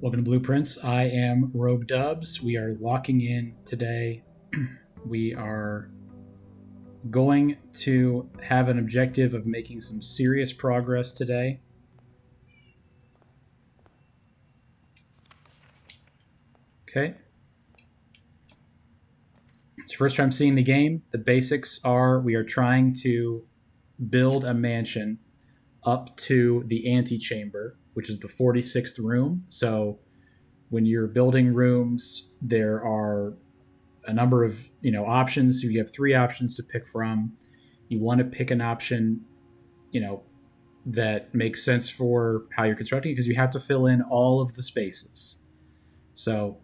Welcome to Blueprints. I am Rogue Dubs. We are locking in today. We are going to have an objective of making some serious progress today. Okay. It's your first time seeing the game. The basics are we are trying to build a mansion up to the antechamber, which is the 46th room. So when you're building rooms, there are a number of options. So you have three options to pick from. You want to pick an option, you know, that makes sense for how you're constructing because you have to fill in all of the spaces. So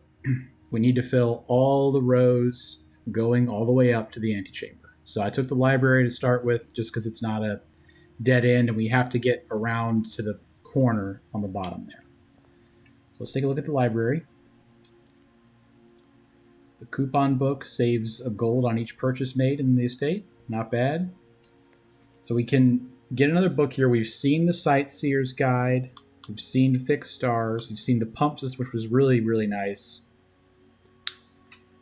we need to fill all the rows going all the way up to the antechamber. So I took the library to start with just because it's not a dead end and we have to get around to the corner on the bottom there. So let's take a look at the library. The coupon book saves a gold on each purchase made in the estate. Not bad. So we can get another book here. We've seen the Sightseer's Guide. We've seen Fixed Stars. We've seen the Pump System, which was really, really nice.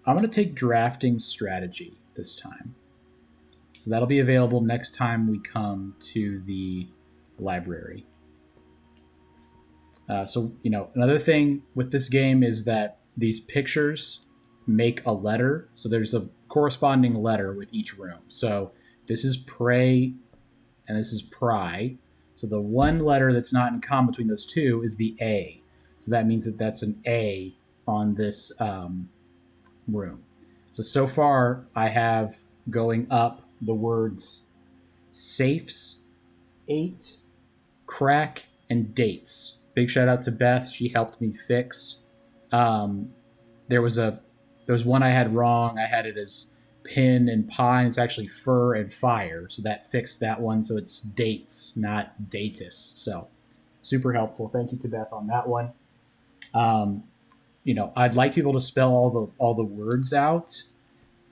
I'm going to take Drafting Strategy this time. So that'll be available next time we come to the library. Another thing with this game is that these pictures make a letter. So there's a corresponding letter with each room. So this is Prey and this is Pry. So the one letter that's not in common between those two is the A. So that means that that's an A on this room. So far I have going up the words safes, 8, crack, and dates. Big shout out to Beth. She helped me fix. There was one I had wrong. I had it as pin and pine. It's actually fur and fire. So that fixed that one. So it's dates, not datus. So super helpful. Thank you to Beth on that one. I'd like people to spell all the words out.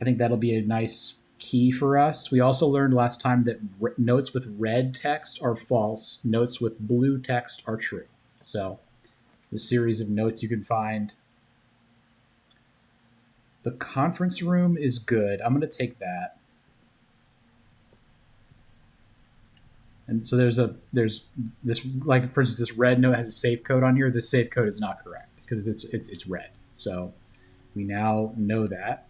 I think that'll be a nice key for us. We also learned last time that notes with red text are false. Notes with blue text are true. So the series of notes you can find. The conference room is good. I'm going to take that. And so there's this, like for instance, this red note has a safe code on here. This safe code is not correct because it's red. So we now know that.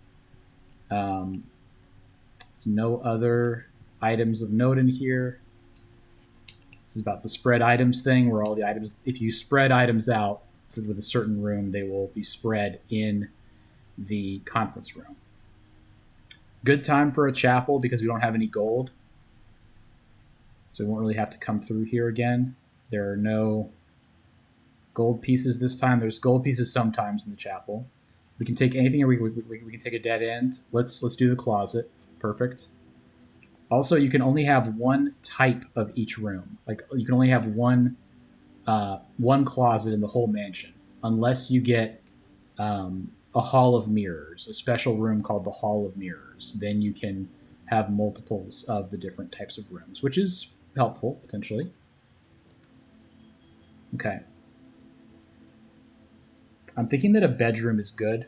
There's no other items of note in here. This is about the spread items thing, where all the items, if you spread items out with a certain room, they will be spread in the conference room. Good time for a chapel because we don't have any gold. So we won't really have to come through here again. There are no gold pieces this time. There's gold pieces sometimes in the chapel. We can take anything, or we can take a dead end. Let's do the closet. Perfect. Also, you can only have one type of each room. Like you can only have one closet in the whole mansion, unless you get a Hall of Mirrors, a special room called the Hall of Mirrors. Then you can have multiples of the different types of rooms, which is helpful potentially. Okay. I'm thinking that a bedroom is good.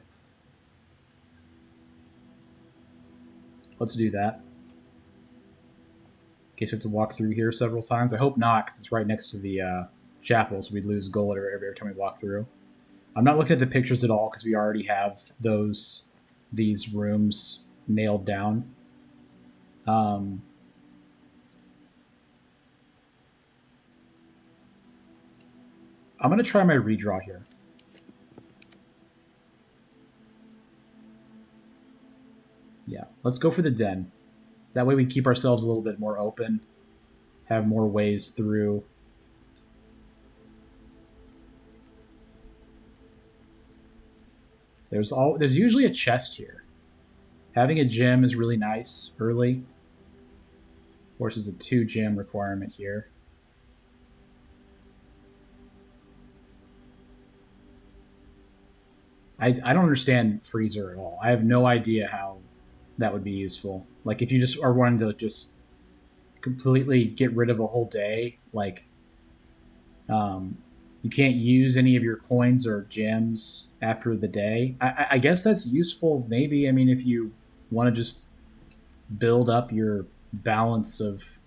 Let's do that. In case we have to walk through here several times. I hope not, because it's right next to the chapel, so we'd lose gold every time we walk through. I'm not looking at the pictures at all because we already have these rooms nailed down. I'm going to try my redraw here. Yeah, let's go for the den. That way we keep ourselves a little bit more open, have more ways through. There's usually a chest here. Having a gem is really nice early. Of course, there's a 2 gem requirement here. I don't understand freezer at all. I have no idea how that would be useful. Like if you just are wanting to just completely get rid of a whole day, like You can't use any of your coins or gems after the day. I guess that's useful, maybe. I mean, if you want to just build up your balance of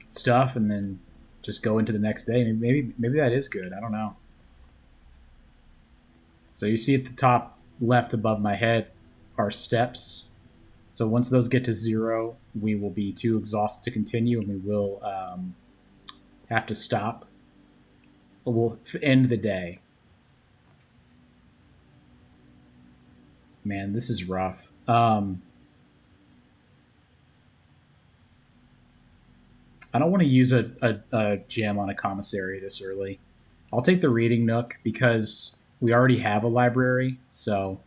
stuff and then just go into the next day. Maybe that is good. I don't know. So you see at the top left above my head are steps. So once those get to 0, we will be too exhausted to continue, and we will have to stop. We'll end the day. Man, this is rough. I don't want to use a gem on a commissary this early. I'll take the reading nook because we already have a library, so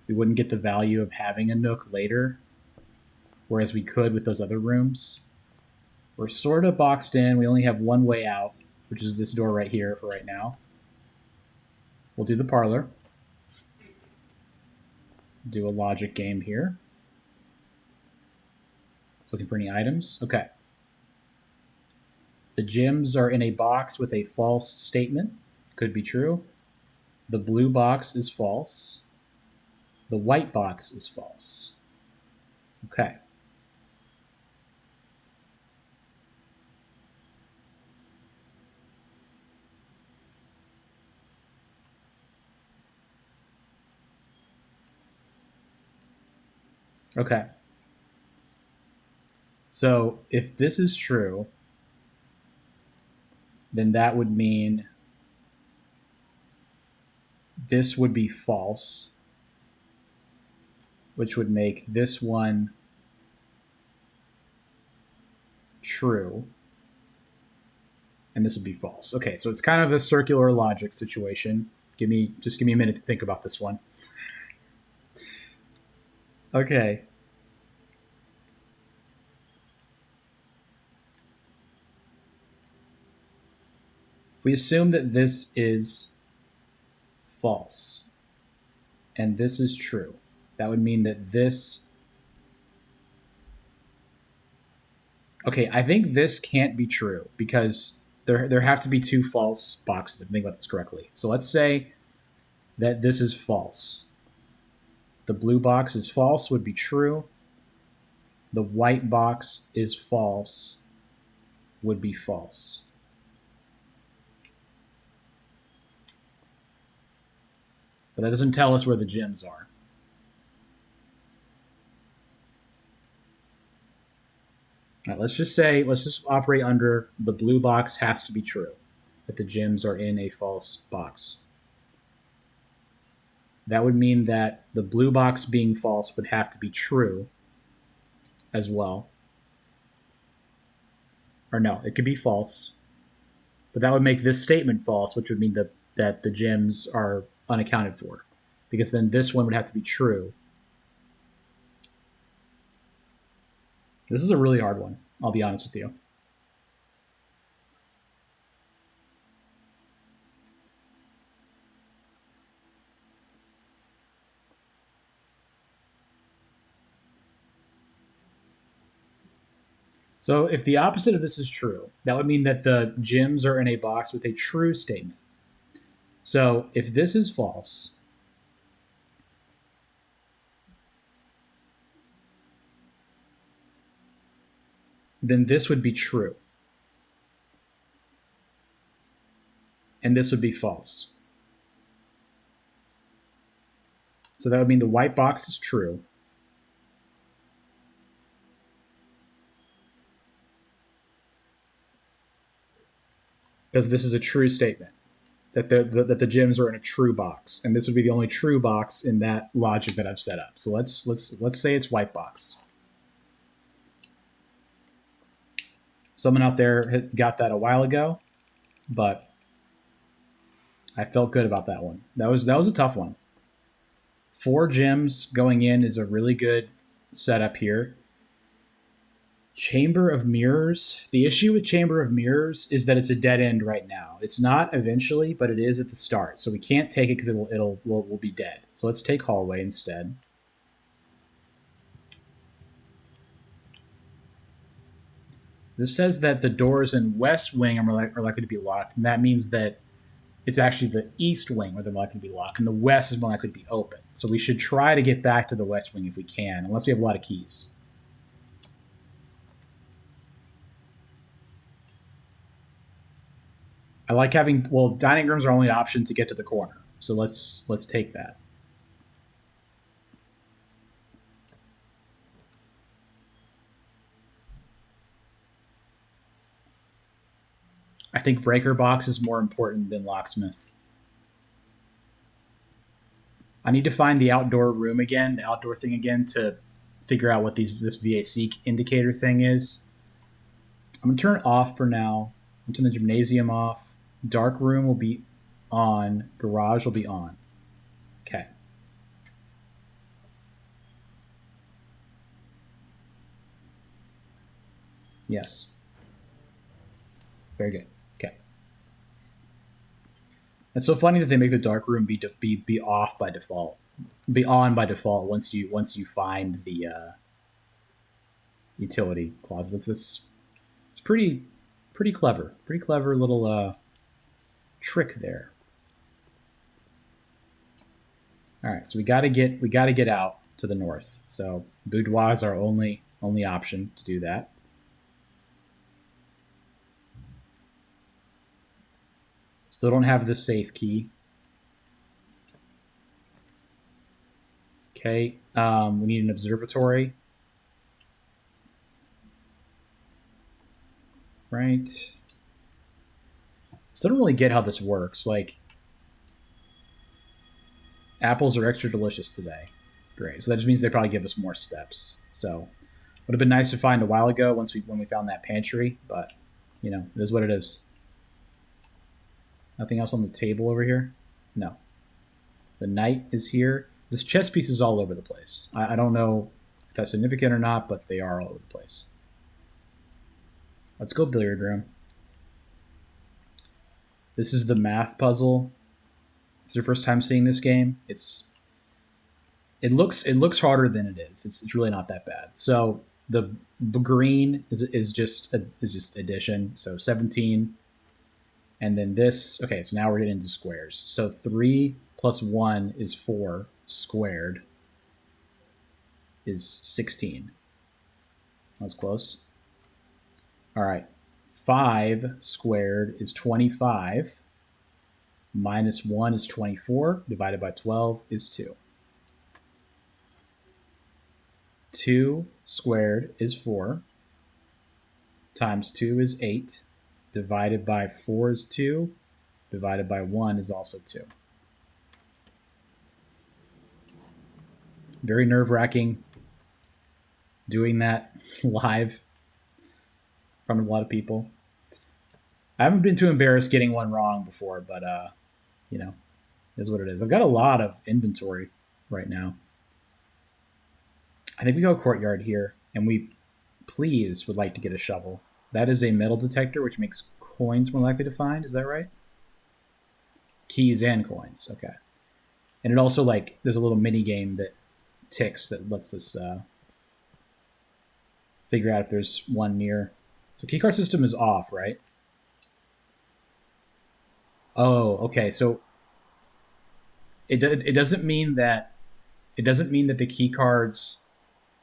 we wouldn't get the value of having a nook later, whereas we could with those other rooms. We're sort of boxed in. We only have one way out, which is this door right here for right now. We'll do the parlor. Do a logic game here. Looking for any items. Okay. The gems are in a box with a false statement. Could be true. The blue box is false. The white box is false. Okay. Okay. So if this is true, then that would mean this would be false, which would make this one true, and this would be false. Okay, so it's kind of a circular logic situation. Just give me a minute to think about this one. Okay. If we assume that this is false and this is true, that would mean that this... Okay, I think this can't be true because there have to be two false boxes, if I think about this correctly. So let's say that this is false. The blue box is false would be true. The white box is false would be false. But that doesn't tell us where the gems are. All right, let's just operate under the blue box has to be true, that the gems are in a false box. That would mean that the blue box being false would have to be true as well. Or no, it could be false. But that would make this statement false, which would mean that the gems are unaccounted for. Because then this one would have to be true. This is a really hard one, I'll be honest with you. So if the opposite of this is true, that would mean that the gems are in a box with a true statement. So if this is false, then this would be true. And this would be false. So that would mean the white box is true. Because this is a true statement, that the gems are in a true box, and this would be the only true box in that logic that I've set up. So let's say it's white box. Someone out there got that a while ago, but I felt good about that one. That was a tough one. 4 gems going in is a really good setup here. Chamber of Mirrors. The issue with Chamber of Mirrors is that it's a dead end right now. It's not eventually, but it is at the start. So we can't take it because we'll be dead. So let's take Hallway instead. This says that the doors in West Wing are likely to be locked, and that means that it's actually the East Wing where they're likely to be locked, and the West is more likely to be open. So we should try to get back to the West Wing if we can, unless we have a lot of keys. I like having, well, dining rooms are only option to get to the corner, so let's take that. I think breaker box is more important than locksmith. I need to find the outdoor room again, the outdoor thing again, to figure out what this VAC indicator thing is. I'm gonna turn it off for now. I'm gonna turn the gymnasium off. Dark room will be on. Garage will be on. Okay. Yes. Very good. Okay. It's so funny that they make the dark room be off by default, be on by default once you find the utility closet. It's pretty clever. Pretty clever little trick there. All right, so we got to get out to the north. So boudoir is our only option to do that. Still don't have the safe key. Okay, we need an observatory. Right. So I don't really get how this works. Like, apples are extra delicious today. Great. So that just means they probably give us more steps. So would have been nice to find a while ago when we found that pantry, but you know, it is what it is. Nothing else on the table over here? No. The knight is here. This chess piece is all over the place. I don't know if that's significant or not, but they are all over the place. Let's go billiard room. This is the math puzzle. It's your first time seeing this game. It looks harder than it is. It's really not that bad. So the green is just addition. So 17. And then this, okay, so now we're getting into squares. So 3 plus 1 is 4 squared is 16. That's close. All right. 5 squared is 25. Minus 1 is 24. Divided by 12 is 2. 2 squared is 4. Times 2 is 8. Divided by 4 is 2. Divided by 1 is also 2. Very nerve-wracking doing that live in front of a lot of people. I haven't been too embarrassed getting one wrong before, but you know, is what it is. I've got a lot of inventory right now. I think we go courtyard here, and we please would like to get a shovel. That is a metal detector, which makes coins more likely to find. Is that right? Keys and coins. Okay. And it also, like, there's a little mini game that ticks that lets us figure out if there's one near. So keycard system is off, right? Oh, okay. So it doesn't mean that the keycards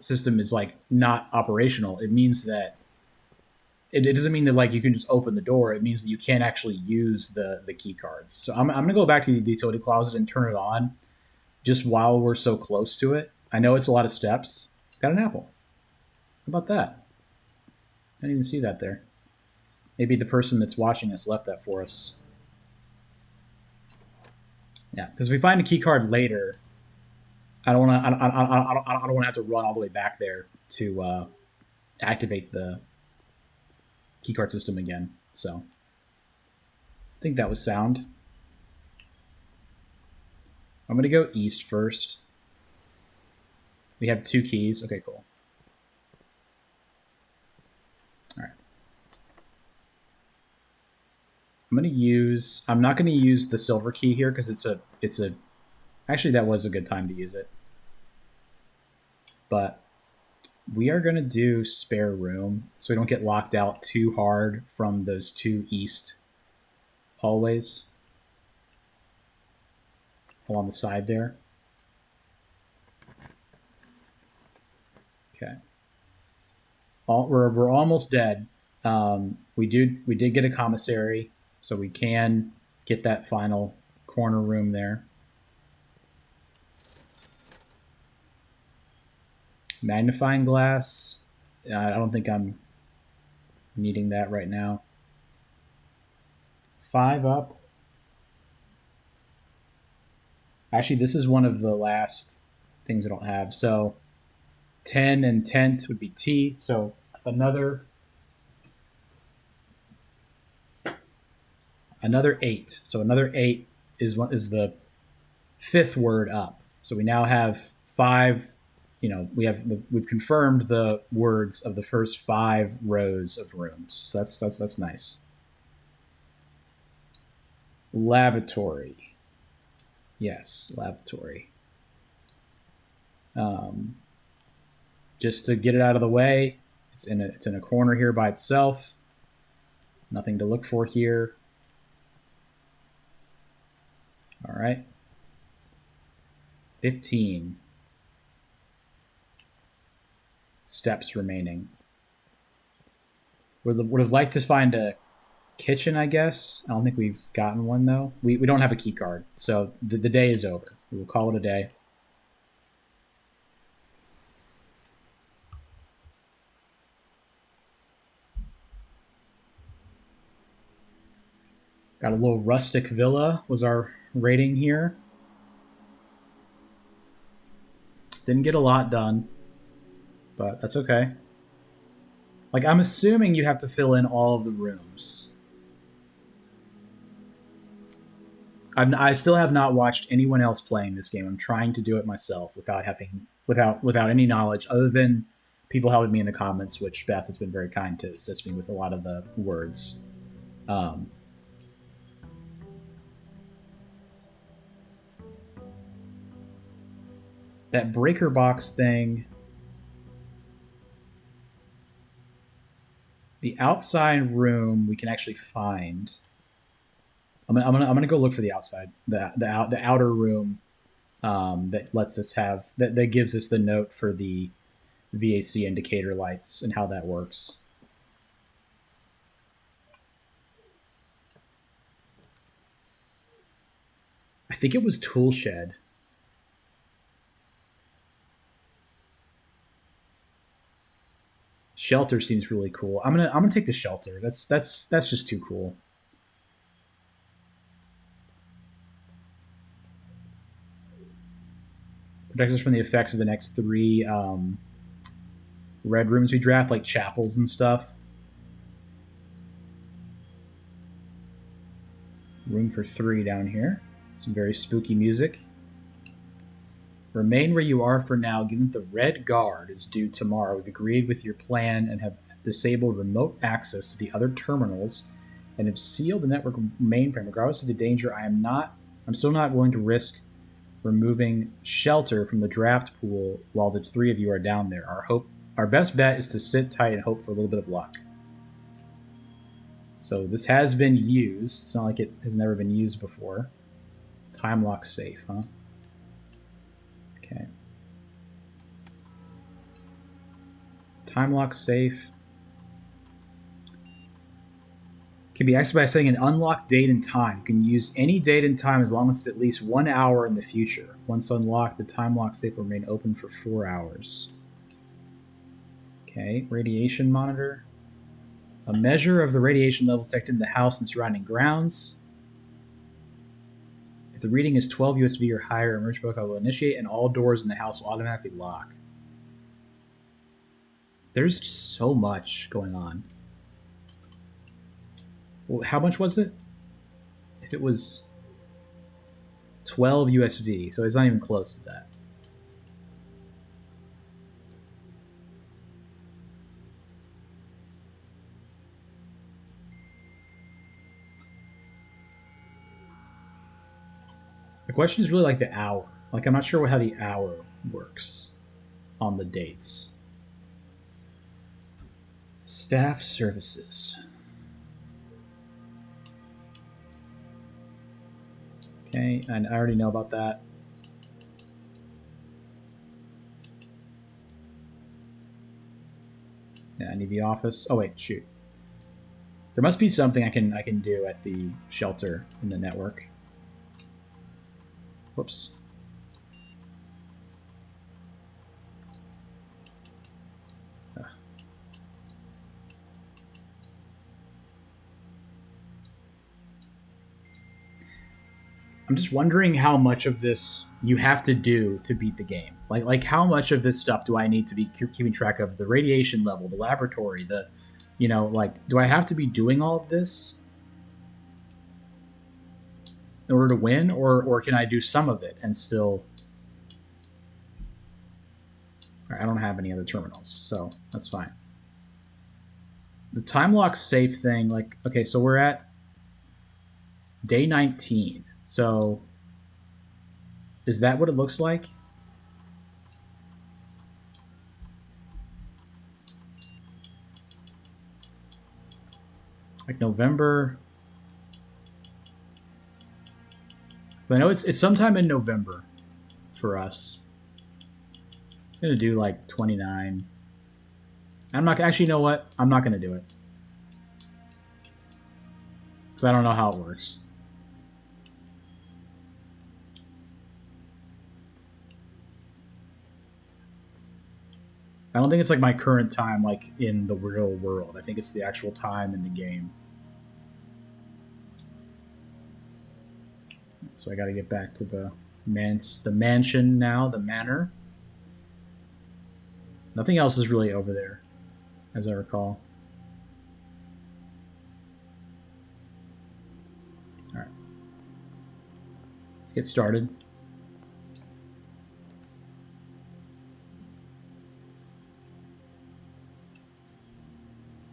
system is like not operational. It means that it doesn't mean that like you can just open the door. It means that you can't actually use the key cards. So I'm gonna go back to the utility closet and turn it on just while we're so close to it. I know it's a lot of steps. Got an apple. How about that? I didn't even see that there. Maybe the person that's watching us left that for us. Yeah, because if we find a key card later, I don't want to. I don't want to have to run all the way back there to activate the keycard system again. So I think that was sound. I'm going to go east first. We have 2 keys. Okay, cool. All right. I'm not going to use the silver key here because actually that was a good time to use it. But We are going to do spare room so we don't get locked out too hard from those two east hallways along the side there. Okay. We're almost dead. We did get a commissary, so we can get that final corner room there. Magnifying glass. I don't think I'm needing that right now. 5 up. Actually, this is one of the last things I don't have. So 10 and tent would be T. So another 8. So another 8 is the 5th word up. So we now have 5. We've confirmed the words of the first 5 rows of rooms. So that's nice. Lavatory. Yes, lavatory. Just to get it out of the way, it's in a corner here by itself. Nothing to look for here. All right. 15 steps remaining. Would have liked to find a kitchen, I guess. I don't think we've gotten one, though. We don't have a key card, so the day is over. We will call it a day. Got a little rustic villa was our rating here. Didn't get a lot done, but that's okay. Like, I'm assuming you have to fill in all of the rooms. I still have not watched anyone else playing this game. I'm trying to do it myself without any knowledge other than people helping me in the comments, which Beth has been very kind to assist me with a lot of the words. That breaker box thing. The outside room we can actually find. I'm gonna go look for the outside, the outer room that lets us have that gives us the note for the VAC indicator lights and how that works. I think it was tool shed. Shelter seems really cool. I'm gonna take the shelter. That's just too cool. Protects us from the effects of the next 3 red rooms we draft, like chapels and stuff. Room for 3 down here. Some very spooky music. Remain where you are for now, given that the red guard is due tomorrow. We've agreed with your plan and have disabled remote access to the other terminals and have sealed the network mainframe. Regardless of the danger, I'm still not willing to risk removing shelter from the draft pool while the 3 of you are down there. Our best bet is to sit tight and hope for a little bit of luck. So this has been used. It's not like it has never been used before. Time lock safe, huh? Okay. Time lock safe. Can be accessed by setting an unlocked date and time. You can use any date and time as long as it's at least 1 hour in the future. Once unlocked, the time lock safe will remain open for 4 hours. Okay, radiation monitor. A measure of the radiation levels detected in the house and surrounding grounds. If the reading is 12 USV or higher, emergency protocol will initiate and all doors in the house will automatically lock. There's just so much going on. Well, how much was it? If it was 12 USV, so it's not even close to that. The question is really like the hour. Like, I'm not sure how the hour works on the dates. Staff services. Okay, and I already know about that. Yeah, I need the office. Oh wait, shoot. There must be something I can do at the shelter in the network. Whoops. I'm just wondering how much of this you have to do to beat the game. Like how much of this stuff do I need to be keeping track of? The radiation level, the laboratory, the, like, do I have to be doing all of this in order to win, or can I do some of it and still? I don't have any other terminals, so that's fine. The time lock safe thing, like, okay, so we're at day 19. So is that what it looks like? Like November. But I know it's sometime in November for us. It's gonna do like 29. I'm not actually. You know what? I'm not gonna do it because I don't know how it works. I don't think it's like my current time, like in the real world. I think it's the actual time in the game. So I got to get back to the mansion now, the manor. Nothing else is really over there, as I recall. All right, let's get started.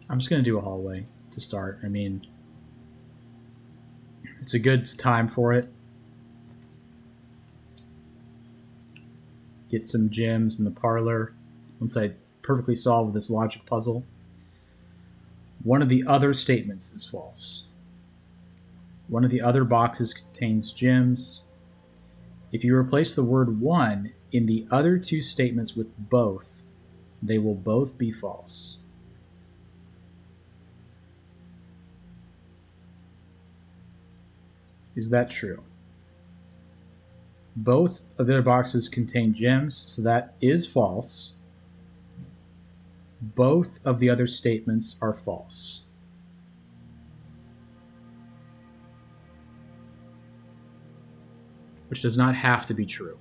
I'm just going to do a hallway to start. I mean, it's a good time for it. Get some gems in the parlor. Once I perfectly solve this logic puzzle. One of the other statements is false. One of the other boxes contains gems. If you replace the word one in the other two statements with both, they will both be false. Is that true? Both of the other boxes contain gems, so that is false. Both of the other statements are false. Which does not have to be true.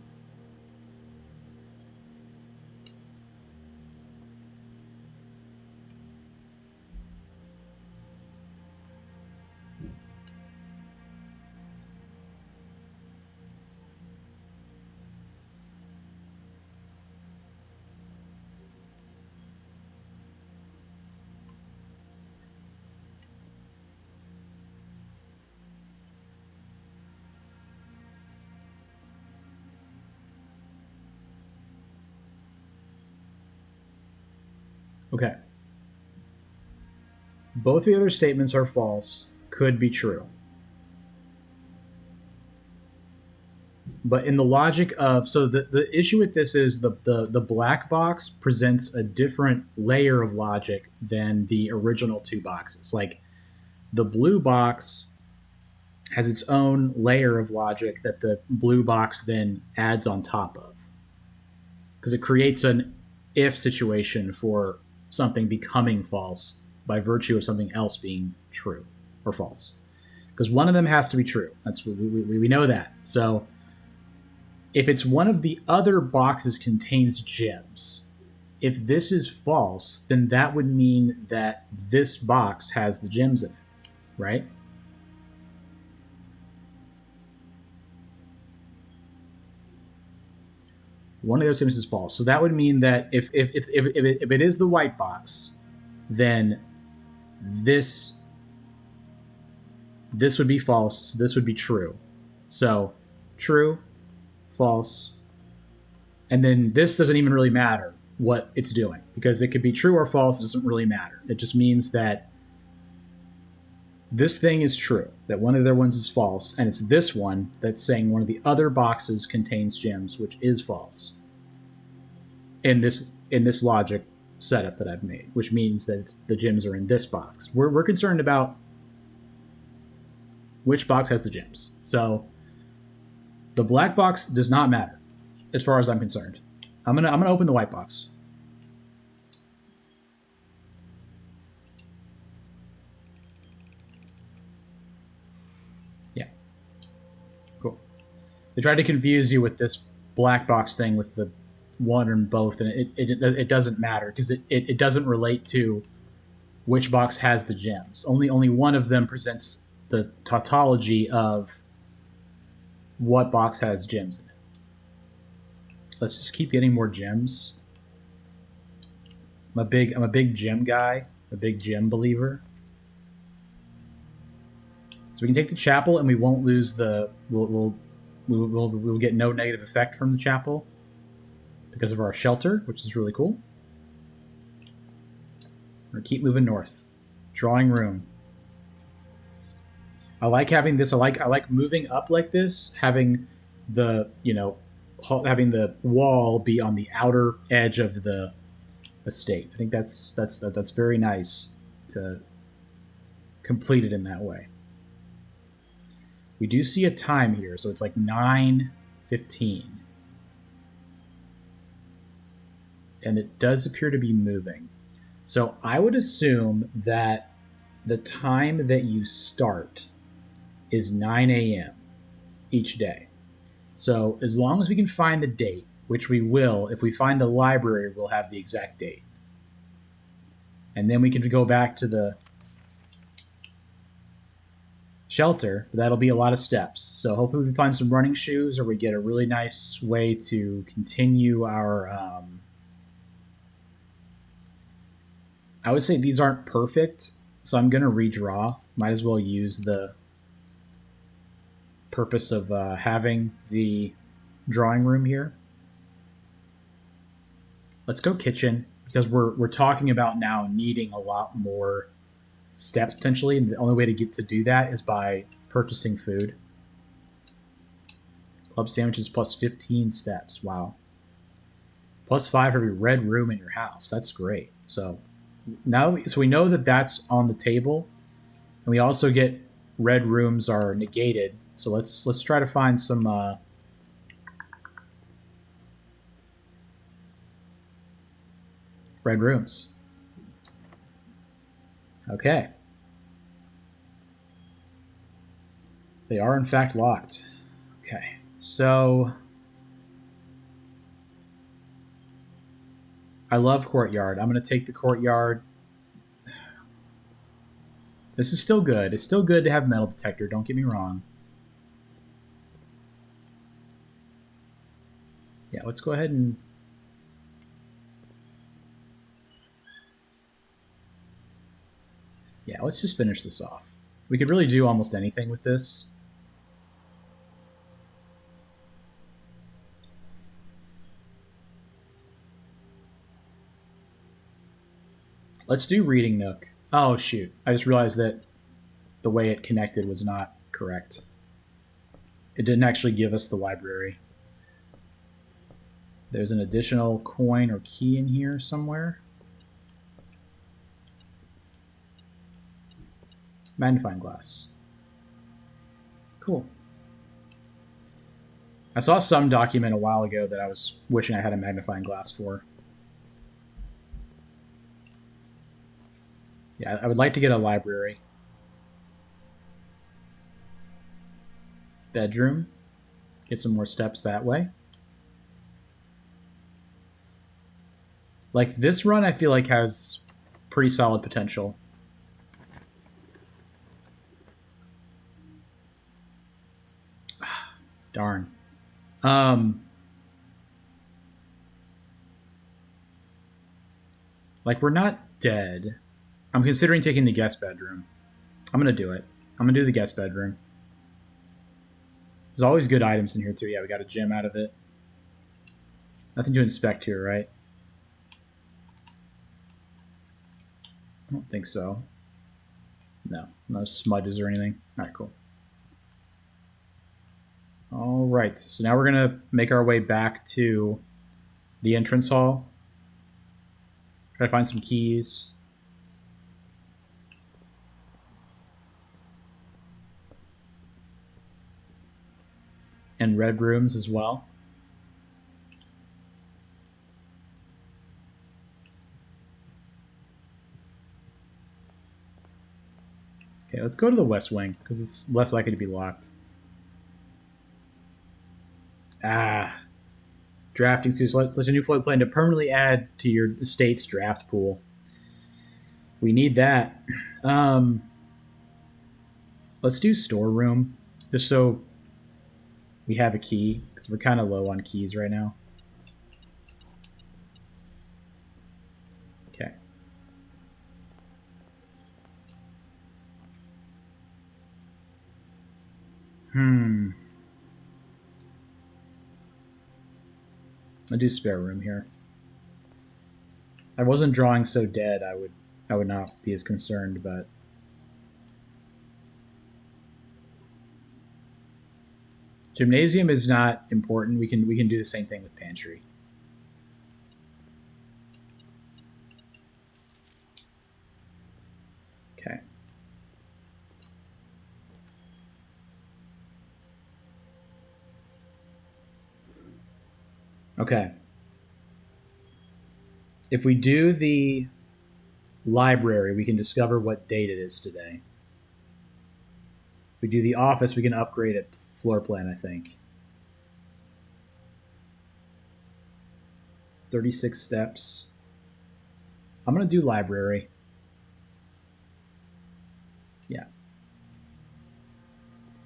Okay. Both the other statements are false, could be true. But in the logic of, so the issue with this is the black box presents a different layer of logic than the original two boxes. Like the blue box has its own layer of logic that the blue box then adds on top of. Because it creates an if situation for something becoming false by virtue of something else being true or false. Because one of them has to be true. That's we know that. So if it's one of the other boxes contains gems, if this is false, then that would mean that this box has the gems in it, right? One of those statements is false. So that would mean that if it is the white box, then this would be false. So this would be true. So true, false, and then this doesn't even really matter what it's doing, because it could be true or false. It doesn't really matter. It just means that this thing is true, that one of their ones is false, and it's this one that's saying one of the other boxes contains gems, which is false in this logic setup that I've made, which means that the gems are in this box. We're concerned about which box has the gems. So the black box does not matter as far as I'm concerned. I'm gonna open the white box. Yeah. Cool. They tried to confuse you with this black box thing with the one and both, and it doesn't matter because it doesn't relate to which box has the gems. Only one of them presents the tautology of what box has gems in it. Let's just keep getting more gems. I'm a big gem guy, a big gem believer. So we can take the chapel, and we won't lose the. We'll get no negative effect from the chapel because of our shelter, which is really cool. We're gonna keep moving north. Drawing room. I like having this. I like moving up like this, having the having the wall be on the outer edge of the estate. I think that's very nice to complete it in that way. We do see a time here, so it's like 9:15. And it does appear to be moving. So I would assume that the time that you start is 9 a.m. each day. So as long as we can find the date, which we will, if we find the library, we'll have the exact date. And then we can go back to the shelter, but that'll be a lot of steps. So hopefully we find some running shoes, or we get a really nice way to continue our... I would say these aren't perfect, so I'm going to redraw. Might as well use the purpose of having the drawing room here. Let's go kitchen, because we're talking about now needing a lot more steps potentially, and the only way to get to do that is by purchasing food. Club sandwiches plus 15 steps. Wow. Plus 5 for every red room in your house. That's great. So we know that that's on the table, and we also get red rooms are negated. So let's try to find some red rooms. Okay. They are in fact locked. Okay. So I love courtyard. I'm going to take the courtyard. This is still good. It's still good to have metal detector. Don't get me wrong. Yeah, let's go ahead and... Yeah, let's just finish this off. We could really do almost anything with this. Let's do reading nook. Oh, shoot. I just realized that the way it connected was not correct. It didn't actually give us the library. There's an additional coin or key in here somewhere. Magnifying glass. Cool. I saw some document a while ago that I was wishing I had a magnifying glass for. Yeah, I would like to get a library. Bedroom. Get some more steps that way. Like, this run I feel like has pretty solid potential. Darn. Like, we're not dead. I'm considering taking the guest bedroom. I'm going to do it. I'm going to do the guest bedroom. There's always good items in here, too. Yeah, we got a gem out of it. Nothing to inspect here, right? don't think so. No smudges or anything. All right, cool. All right, so now we're gonna make our way back to the entrance hall. Try to find some keys. And red rooms as well. Okay, let's go to the west wing because it's less likely to be locked. Drafting suits. Select a new float plan to permanently add to your estate's draft pool. We need that. Let's do storeroom just so we have a key because we're kind of low on keys right now. Okay. I'll do spare room here. I wasn't drawing so dead, I would not be as concerned, but gymnasium is not important. We can do the same thing with pantry. Okay. Okay. If we do the library, we can discover what date it is today. If we do the office, we can upgrade it floor plan, I think. 36 steps. I'm going to do library. Yeah.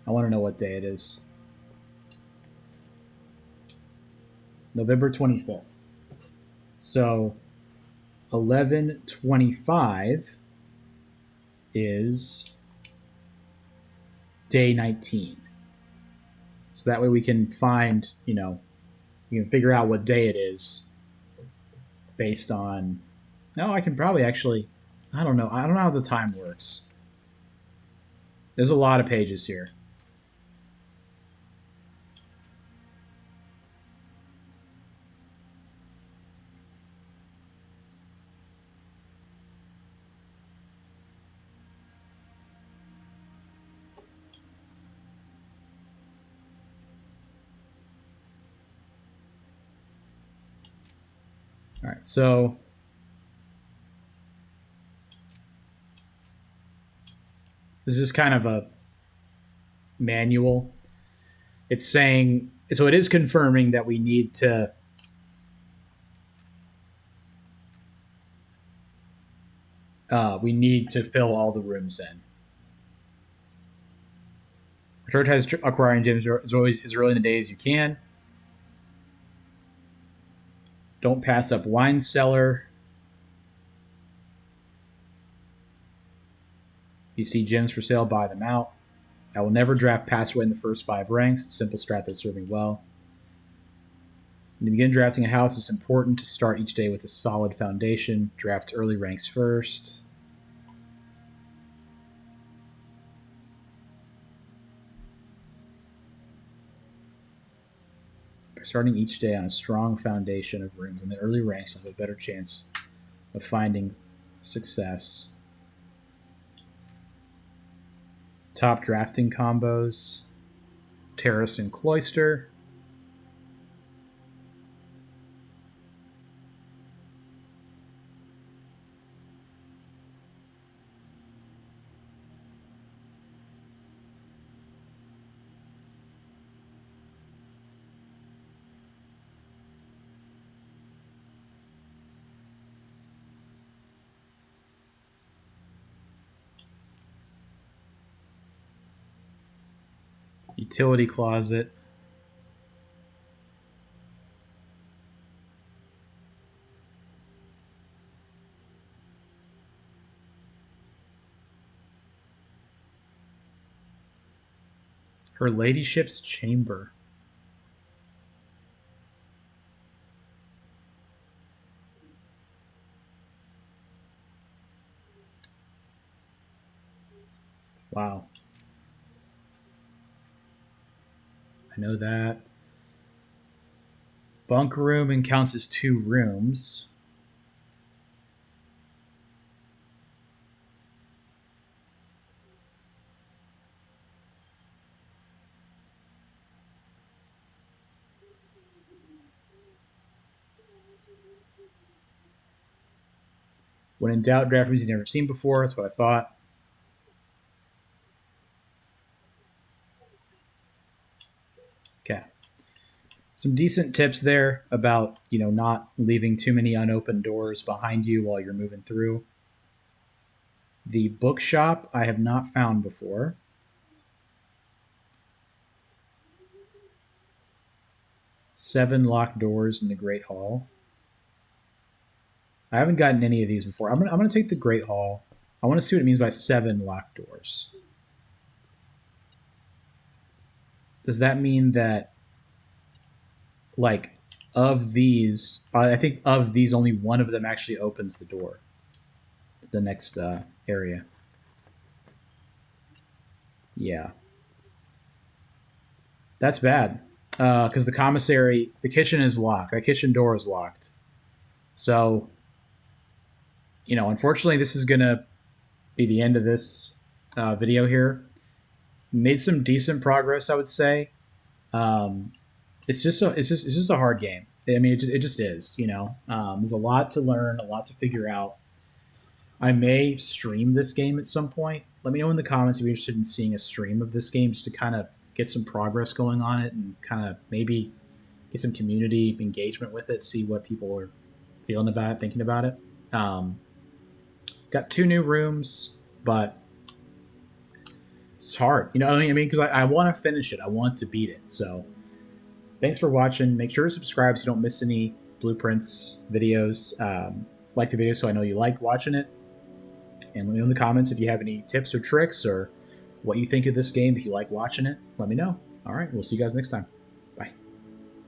I want to know what day it is. November 25th. So 11/25 is day 19. So that way we can find, we can figure out what day it is based on. No, I can probably actually. I don't know. I don't know how the time works. There's a lot of pages here. All right, so this is kind of a manual. It's saying, so it is confirming that we need to fill all the rooms in. Prioritize acquiring gyms as early in the day as you can. Don't pass up wine cellar. If you see gyms for sale, buy them out. I will never draft passway in the first 5 ranks. It's a simple strat that's serving well. When you begin drafting a house, it's important to start each day with a solid foundation. Draft early ranks first. Starting each day on a strong foundation of rooms in the early ranks, you'll have a better chance of finding success. Top drafting combos: Terrace and Cloister. Utility closet. Her ladyship's chamber. I know that. Bunk room and counts as 2 rooms. When in doubt, draft rooms you've never seen before. That's what I thought. Okay. Some decent tips there about, not leaving too many unopened doors behind you while you're moving through. The bookshop I have not found before. Seven locked doors in the Great Hall. I haven't gotten any of these before. I'm gonna take the Great Hall. I want to see what it means by 7 locked doors. Does that mean that, like, of these, I think of these, only one of them actually opens the door to the next area? Yeah, that's bad. Because the kitchen is locked. The kitchen door is locked. So, unfortunately, this is gonna be the end of this video here. Made some decent progress, I would say. Um, it's just a hard game. I mean, it just is. There's a lot to learn, a lot to figure out. I may stream this game at some point. Let me know in the comments if you're interested in seeing a stream of this game, just to kind of get some progress going on it and kind of maybe get some community engagement with it. See what people are feeling about it, thinking about it. Um, got 2 new rooms, but it's hard. Because I want to finish it. I want to beat it. So thanks for watching. Make sure to subscribe so you don't miss any blueprints videos. Like the video so I know you like watching it. And let me know in the comments if you have any tips or tricks or what you think of this game. If you like watching it, let me know. All right, we'll see you guys next time.